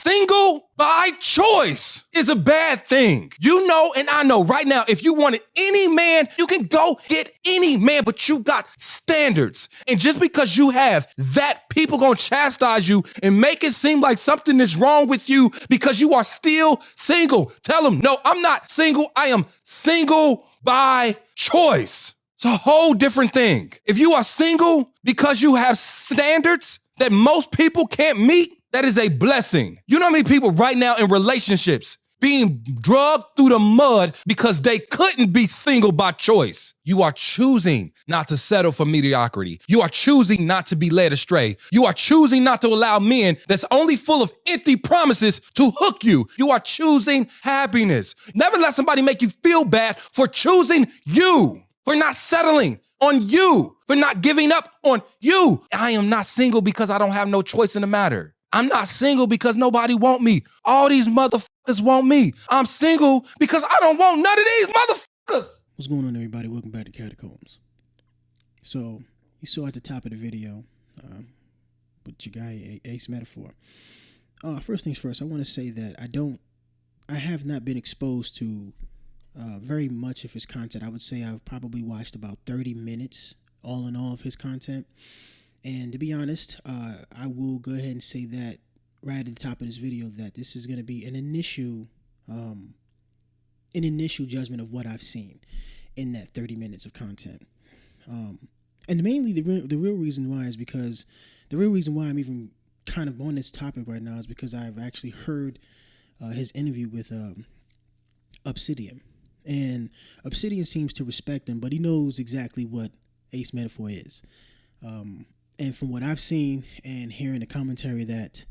single by choice is a bad thing. You know, and I know right now, if you wanted any man, you can go get any man, but you got standards. And just because you have that, people gonna chastise you and make it seem like something is wrong with you because you are still single. Tell them, no, I'm not single. I am single by choice. It's a whole different thing. If you are single because you have standards that most people can't meet, that is a blessing. You know how many people right now in relationships being drugged through the mud because they couldn't be single by choice? You are choosing not to settle for mediocrity. You are choosing not to be led astray. You are choosing not to allow men that's only full of empty promises to hook you. You are choosing happiness. Never let somebody make you feel bad for choosing you, for not settling on you, for not giving up on you. I am not single because I don't have no choice in the matter. I'm not single because nobody want me. All these motherfuckers want me. I'm single because I don't want none of these motherfuckers. What's going on, everybody? Welcome back to Catacombs. So, you saw at the top of the video with your guy, Ace Metaphor. First things first, I want to say that I have not been exposed to very much of his content. I would say I've probably watched about 30 minutes all in all of his content. And to be honest, I will go ahead and say that right at the top of this video that this is going to be an initial judgment of what I've seen in that 30 minutes of content. And mainly the real reason why is because the real reason why I'm even kind of on this topic right now is because I've actually heard his interview with Obsidian. And Obsidian seems to respect him, but he knows exactly what Ace Metaphor is. And from what I've seen and hearing the commentary that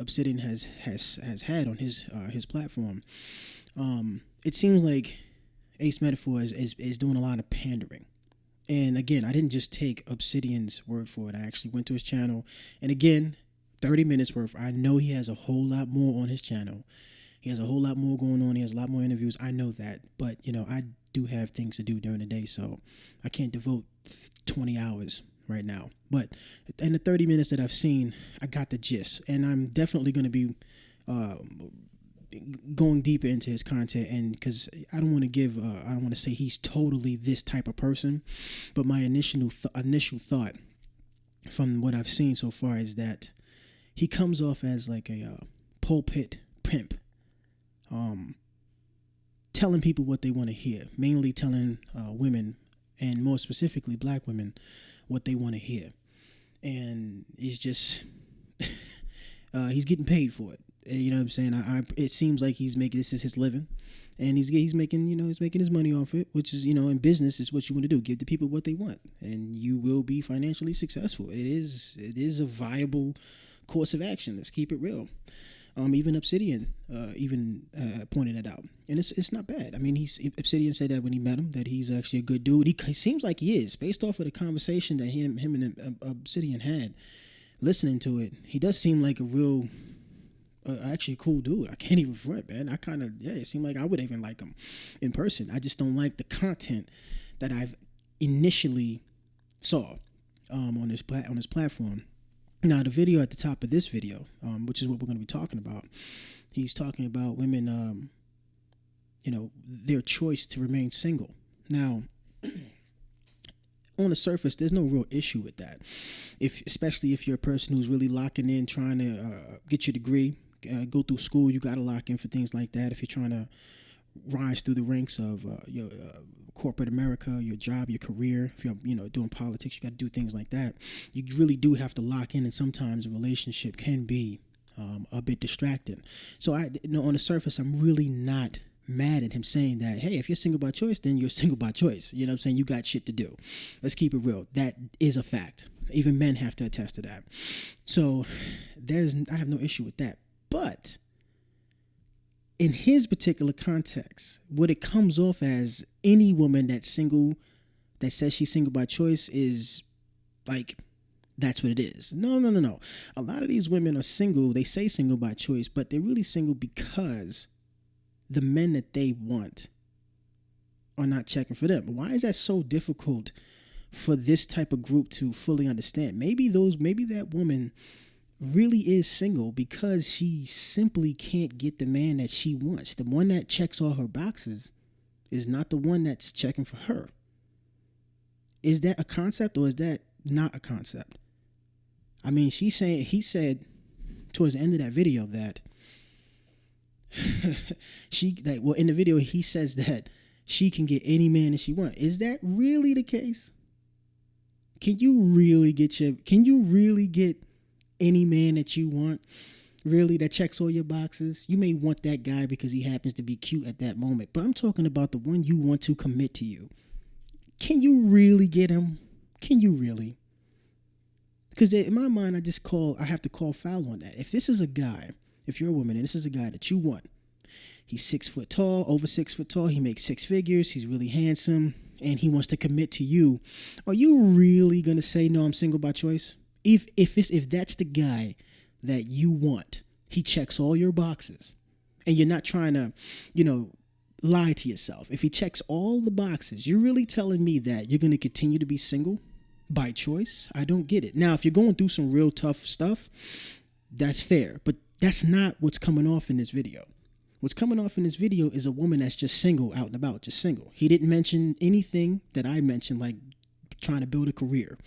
Obsidian has had on his platform, it seems like Ace Metaphor is doing a lot of pandering. And again, I didn't just take Obsidian's word for it. I actually went to his channel, and again, 30 minutes worth. I know he has a whole lot more on his channel. He has a whole lot more going on. He has a lot more interviews. I know that, but I do have things to do during the day, so I can't devote 20 hours right now. But in the 30 minutes that I've seen, I got the gist, and I'm definitely going to be going deeper into his content, and because I don't want to say he's totally this type of person, but my initial thought from what I've seen so far is that he comes off as like a pulpit pimp, telling people what they want to hear, mainly telling women, and more specifically black women, what they want to hear. And it's just he's getting paid for it. You know what I'm saying? It seems like this is his living, and he's making his money off it, which is, in business is what you want to do. Give the people what they want, and you will be financially successful. It is a viable course of action. Let's keep it real. Even Obsidian pointed it out, and it's not bad. I mean, Obsidian said that when he met him, that he's actually a good dude. He seems like he is, based off of the conversation that him and Obsidian had. Listening to it, he does seem like a real, actually cool dude. I can't even front, man. It seemed like I would even like him in person. I just don't like the content that I've initially saw on his platform. Now, the video at the top of this video, which is what we're going to be talking about, he's talking about women, their choice to remain single. Now, on the surface, there's no real issue with that. Especially if you're a person who's really locking in, trying to get your degree, go through school, you got to lock in for things like that. If you're trying to rise through the ranks of your corporate America, your job, your career, if you're doing politics, you got to do things like that. You really do have to lock in, and sometimes a relationship can be a bit distracting. So on the surface, I'm really not mad at him saying that, hey, if you're single by choice, then you're single by choice. You know what I'm saying? You got shit to do. Let's keep it real. That is a fact. Even men have to attest to that. So I have no issue with that. But in his particular context, what it comes off as, any woman that's single, that says she's single by choice, is like, that's what it is. No. A lot of these women are single. They say single by choice, but they're really single because the men that they want are not checking for them. Why is that so difficult for this type of group to fully understand? Maybe that woman really is single because she simply can't get the man that she wants. The one that checks all her boxes is not the one that's checking for her. Is that a concept or is that not a concept? I mean, he said towards the end of that video that in the video he says that she can get any man that she wants. Is that really the case? Can you really get any man that you want? Really, that checks all your boxes? You may want that guy because he happens to be cute at that moment, but I'm talking about the one you want to commit to you. Can you really get him? Can you really? Because in my mind, I have to call foul on that. If this is a guy, if you're a woman and this is a guy that you want, he's 6 foot tall, over 6 foot tall, he makes 6 figures, he's really handsome, and he wants to commit to you, are you really going to say, no, I'm single by choice? If that's the guy that you want, he checks all your boxes, and you're not trying to, lie to yourself. If he checks all the boxes, you're really telling me that you're going to continue to be single by choice? I don't get it. Now, if you're going through some real tough stuff, that's fair, but that's not what's coming off in this video. What's coming off in this video is a woman that's just single, out and about, just single. He didn't mention anything that I mentioned, like trying to build a career,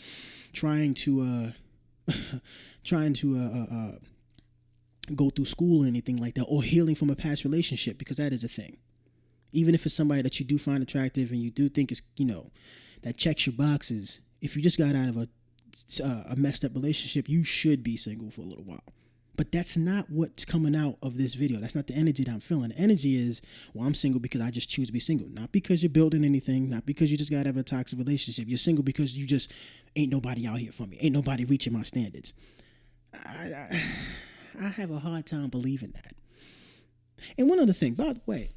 trying to go through school or anything like that, or healing from a past relationship, because that is a thing. Even if it's somebody that you do find attractive and you do think is, that checks your boxes, if you just got out of a messed up relationship, you should be single for a little while. But that's not what's coming out of this video. That's not the energy that I'm feeling. The energy is, well, I'm single because I just choose to be single. Not because you're building anything, not because you just got out of a toxic relationship. You're single because you just ain't nobody out here for me. Ain't nobody reaching my standards. I have a hard time believing that. And one other thing, by the way,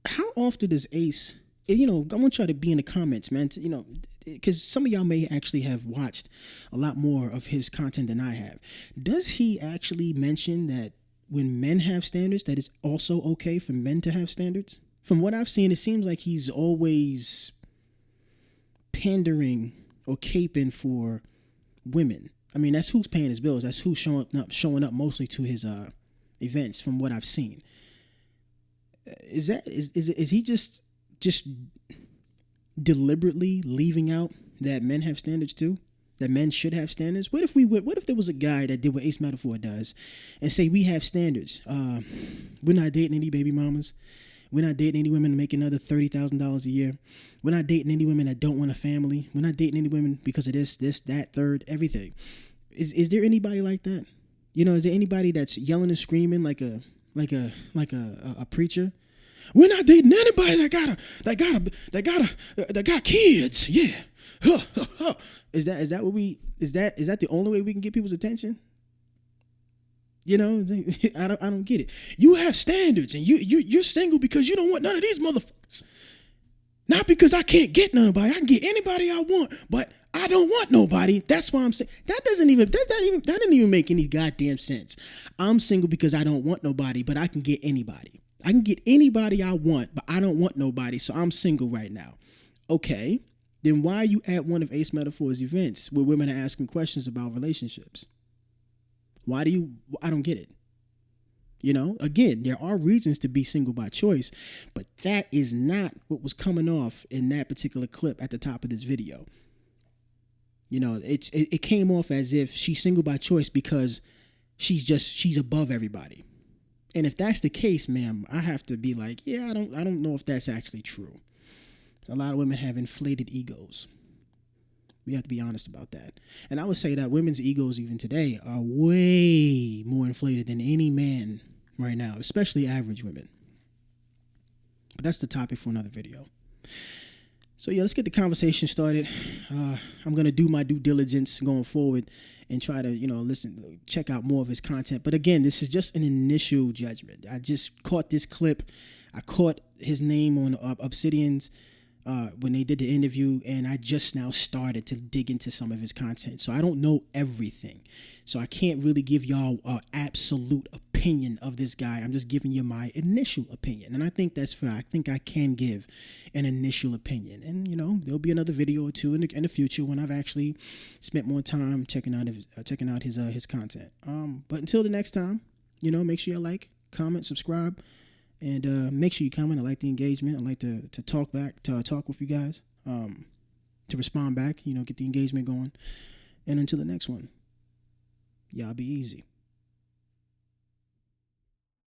how often does Ace, I want y'all to be in the comments, man, because some of y'all may actually have watched a lot more of his content than I have. Does he actually mention that when men have standards, that it's also okay for men to have standards? From what I've seen, it seems like he's always pandering or caping for women. I mean, that's who's paying his bills. That's who's showing up mostly to his events, from what I've seen. Is he just deliberately leaving out that men have standards too? That men should have standards? What if there was a guy that did what Ace Metaphor does and say, we have standards. We're not dating any baby mamas. We're not dating any women to make another $30,000 a year. We're not dating any women that don't want a family. We're not dating any women because of this, that, third, everything. Is there anybody like that? Is there anybody that's yelling and screaming like a preacher? We're not dating anybody that got kids. Yeah. Is that the only way we can get people's attention? I don't get it. You have standards and you're single because you don't want none of these motherfuckers. Not because I can't get nobody. I can get anybody I want, but I don't want nobody. That's why I'm saying that didn't even make any goddamn sense. I'm single because I don't want nobody, but I can get anybody. I can get anybody I want, but I don't want nobody, so I'm single right now. Okay, then why are you at one of Ace Metaphor's events where women are asking questions about relationships? I don't get it. Again, there are reasons to be single by choice, but that is not what was coming off in that particular clip at the top of this video. It came off as if she's single by choice because she's above everybody. And if that's the case, ma'am, I have to be like, yeah, I don't know if that's actually true. A lot of women have inflated egos. We have to be honest about that. And I would say that women's egos even today are way more inflated than any man right now, especially average women. But that's the topic for another video. So yeah, let's get the conversation started. I'm going to do my due diligence going forward and try to, check out more of his content. But again, this is just an initial judgment. I just caught this clip. I caught his name on Obsidian's when they did the interview, and I just now started to dig into some of his content. So I don't know everything. So I can't really give y'all an absolute opinion opinion of this guy. I'm just giving you my initial opinion, and I think that's fair. I think I can give an initial opinion, and there'll be another video or two in the future when I've actually spent more time checking out his content. But until the next time, make sure you like, comment, subscribe, and make sure you comment. I like the engagement. I like to talk back, to talk with you guys, to respond back. Get the engagement going. And until the next one, y'all be easy.